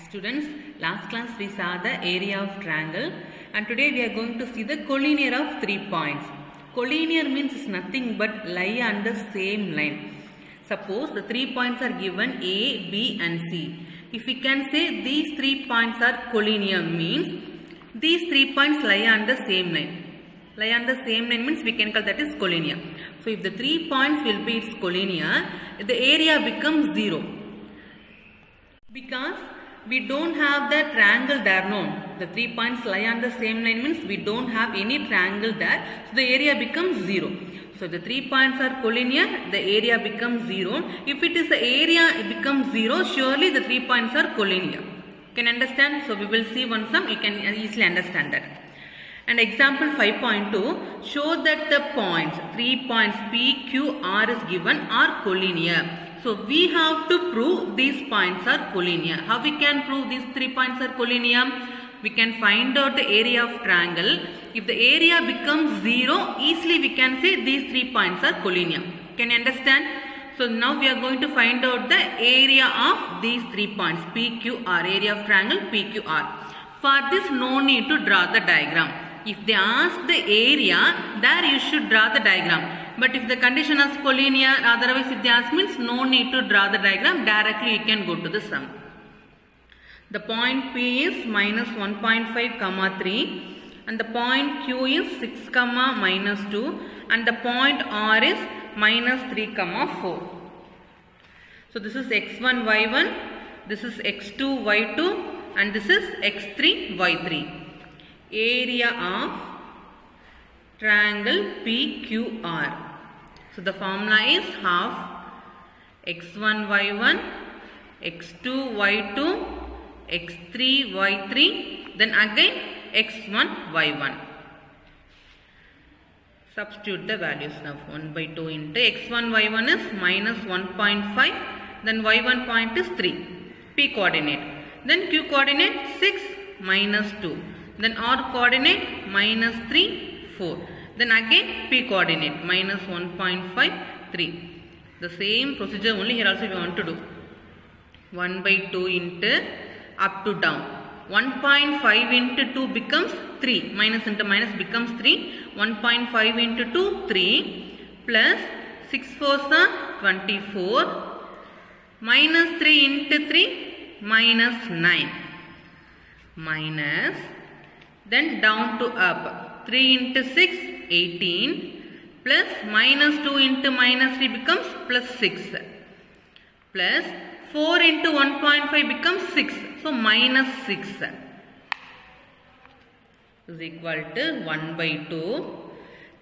Students, last class we saw the area of triangle and today we are going to see the collinear of 3 points. Collinear means is nothing but lie on the same line. Suppose the 3 points are given A, B and C. If we can say these 3 points are collinear means these 3 points lie on the same line. Lie on the same line means we can call that is collinear. So if the 3 points will be its collinear, the area becomes 0. Because we don't have the triangle there, no. The 3 points lie on the same line means we don't have any triangle there. So the area becomes 0. So the 3 points are collinear, the area becomes 0. If it is the area, it becomes 0. Surely the 3 points are collinear. Can understand? So we will see one sum. You can easily understand that. And example 5.2, show that the points, 3 points P, Q, R is given are collinear. So we have to prove these points are collinear. How we can prove these 3 points are collinear? We can find out the area of triangle. If the area becomes 0, easily we can say these 3 points are collinear. Can you understand? So now we are going to find out the area of these 3 points P, Q, R, area of triangle P, Q, R. For this no need to draw the diagram. If they ask the area, there you should draw the diagram. But if the condition is collinear, otherwise if they ask means no need to draw the diagram, directly you can go to the sum. The point P is minus 1.5 comma 3 and the point Q is 6 comma minus 2 and the point R is minus 3 comma 4. So this is x1 y1, this is x2 y2 and this is x3 y3. Area of triangle PQR. So the formula is half x1 y1, x2 y2, x3 y3, then again x1 y1. Substitute the values now. 1 by 2 into x1 y1 is minus 1.5, then y1 point is 3, P coordinate. Then Q coordinate 6 minus 2. Then R coordinate minus 3, 4. Then again P coordinate minus 1.5, 3. The same procedure only here also we want to do. 1 by 2 into up to down. 1.5 into 2 becomes 3. Minus into minus becomes 3. 1.5 into 2, 3. Plus 6 4s are 24. Minus 3 into 3, minus 9. Minus. Then down to up. 3 into 6, 18. Plus minus 2 into minus 3 becomes plus 6. Plus 4 into 1.5 becomes 6. So minus 6 is equal to 1 by 2.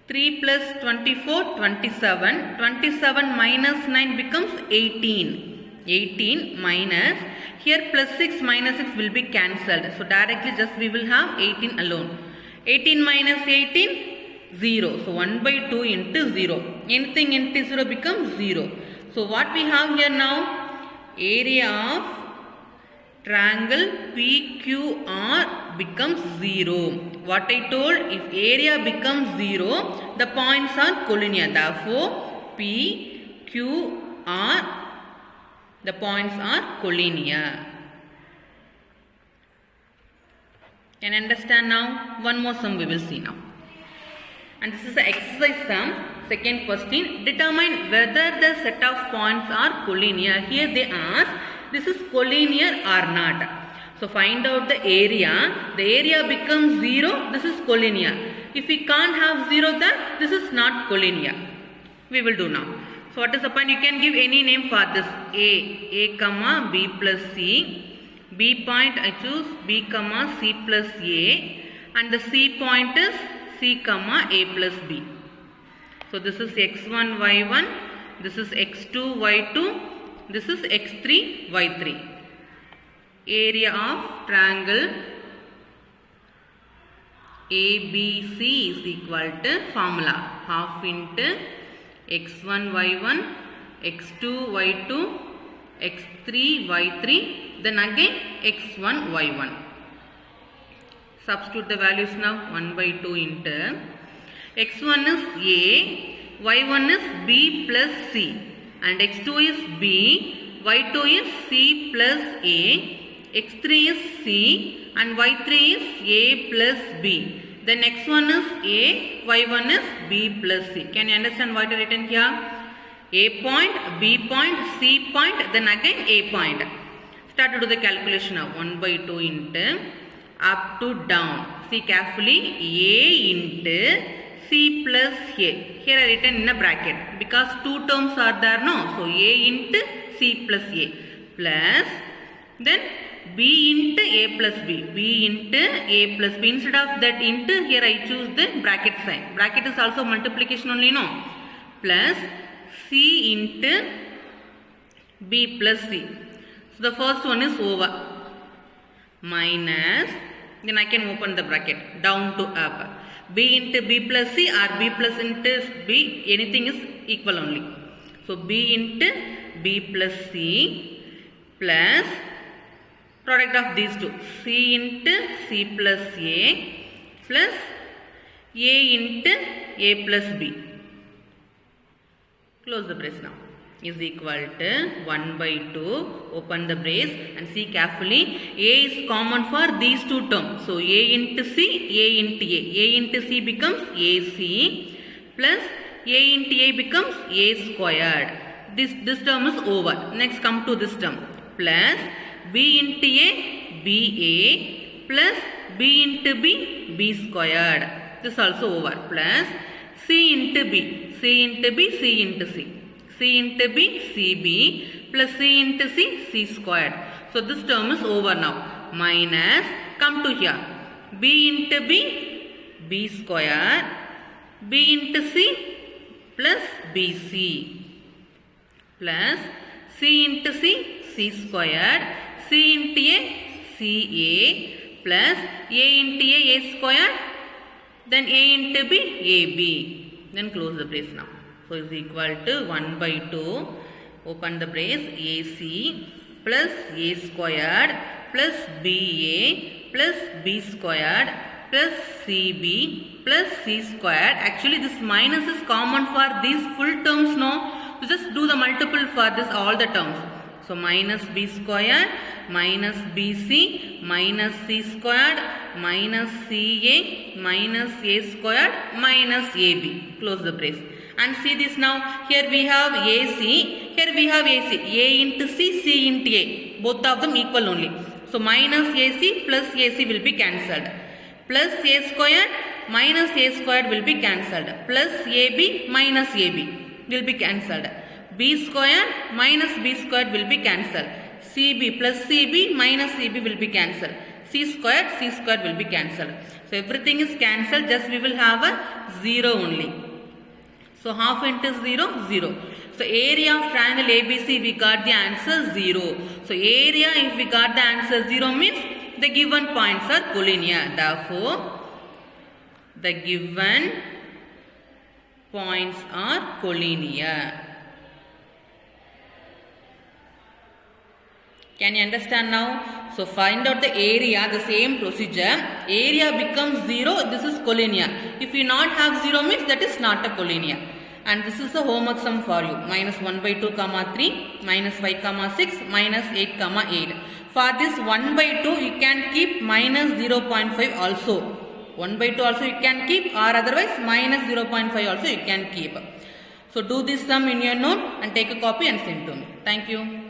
3 plus 24, 27. 27 minus 9 becomes 18. 18 minus, here plus 6 minus 6 will be cancelled. So directly just we will have 18 alone. 18 minus 18, 0. So 1 by 2 into 0. Anything into 0 becomes 0. So what we have here now? Area of triangle PQR becomes 0. What I told, if area becomes 0, the points are collinear. Therefore, PQR, the points are collinear. Can you understand now? One more sum we will see now. And this is the exercise sum. Second question. Determine whether the set of points are collinear. Here they ask, this is collinear or not. So find out the area. The area becomes 0. This is collinear. If we can't have 0 then this is not collinear. We will do now. So what is the point? You can give any name for this. A comma B plus C. B point I choose B comma C plus A. And the C point is C comma A plus B. So this is x1 y1. This is x2 y2. This is x3 y3. Area of triangle ABC is equal to formula half into x1 y1, x2 y2, x3 y3, then again x1 y1. Substitute the values now. 1 by 2 into x1 is A, y1 is B plus C and x2 is B, y2 is C plus A x3 is c and y3 is a plus b. The next one is a, y1 is b plus c. Can you understand what I written here? A point, b point, c point, then again a point. Start to do the calculation now. 1 by 2 into up to down. See carefully. A into c plus a. Here I written in a bracket because two terms are there, no? So a into c plus a plus then b into a plus b. B into a plus b. Instead of that into, here I choose the bracket sign. Bracket is also multiplication only, no? Plus c into b plus c. So the first one is over. Minus, then I can open the bracket down to up. B into b plus c or b plus into b, anything is equal only. So b into b plus c plus product of these two, c into c plus a plus a into a plus b. Close the brace now. Is equal to 1 by 2. Open the brace and see carefully. A is common for these two terms. So a into c, a into a. A into c becomes ac plus a into a becomes a squared. This term is over. Next come to this term. Plus b into a, ba plus b into b, b squared. This also over. Plus c into b, c into b, c into c. C into b, cb plus c into c, c squared. So this term is over now. Minus, come to here. B into b, b squared. B into c plus bc. Plus c into c, c squared. C into a, ca plus a into a squared. Then a into b, ab. Then close the brace now. So is equal to 1 by 2. Open the brace. AC plus a squared plus ba plus b squared plus cb plus c squared. Actually this minus is common for these full terms, no? So just do the multiple for this all the terms. So minus b squared minus bc minus c squared minus ca minus a squared minus ab. Close the brace. And see this now. Here we have AC. Here we have AC. A into C, C into A. Both of them equal only. So minus AC plus AC will be cancelled. Plus A squared minus A squared will be cancelled. Plus AB minus AB will be cancelled. B squared minus B squared will be cancelled. CB plus CB minus CB will be cancelled. C squared will be cancelled. So everything is cancelled. Just we will have a 0 only. So half into 0, 0. So area of triangle ABC, we got the answer 0. So area, if we got the answer 0 means the given points are collinear. Therefore, the given points are collinear. Can you understand now? So find out the area, the same procedure. Area becomes 0, this is collinear. If you not have 0 means that is not a collinear. And this is the homework sum for you. Minus 1 by 2 comma 3, minus 5 comma 6, minus 8 comma 8. For this 1 by 2 you can keep minus 0.5 also. 1 by 2 also you can keep, or otherwise minus 0.5 also you can keep. So do this sum in your note and take a copy and send to me. Thank you.